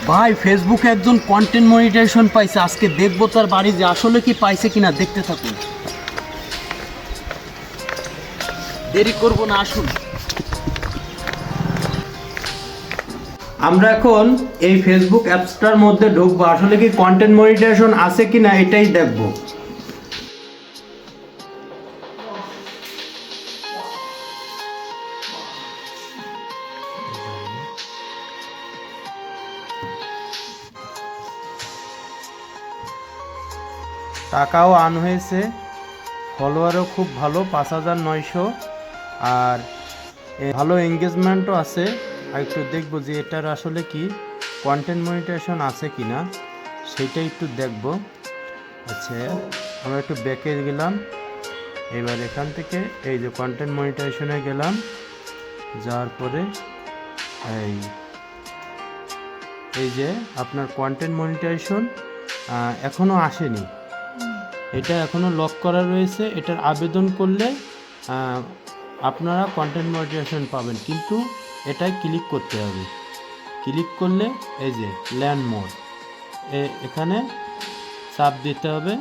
ভাই ফেসবুকে একজন কন্টেন্ট মনিটাইজেশন পাইছে, আজকে দেখবো তার বাড়ি যে আসলে কি পাইছে কিনা। দেখতে থাকুন, দেরি করব না, আসুন। আমরা এখন এই ফেসবুক অ্যাপসটার মধ্যে ঢুকবো, আসলে কি কন্টেন্ট মনিটাইজেশন আছে কিনা এটাই দেখবো। টাকাও আর্ন হয়েছে, ফলোয়ারও খুব ভালো, 5900, আর ভালো এঙ্গেজমেন্টও আছে। আর একটু দেখবো যে এটার আসলে কি কন্টেন্ট মনিটাইজেশন আছে কিনা সেটা একটু দেখব। আচ্ছা, আমরা একটু ব্যাকে গেলাম, এবার এখান থেকে এই যে কন্টেন্ট মনিটাইজেশনে গেলাম, যাওয়ার পরে এই যে আপনার কন্টেন্ট মনিটাইজেশন এখনও আসেনি, এটা এখনও লক করা রয়েছে। এটার আবেদন করলে আপনারা কন্টেন্ট মনিটাইজেশন পাবেন, কিন্তু এটাই ক্লিক করতে হবে। ক্লিক করলে এই যে ল্যান্ড মোড, এখানে চাপ দিতে হবে।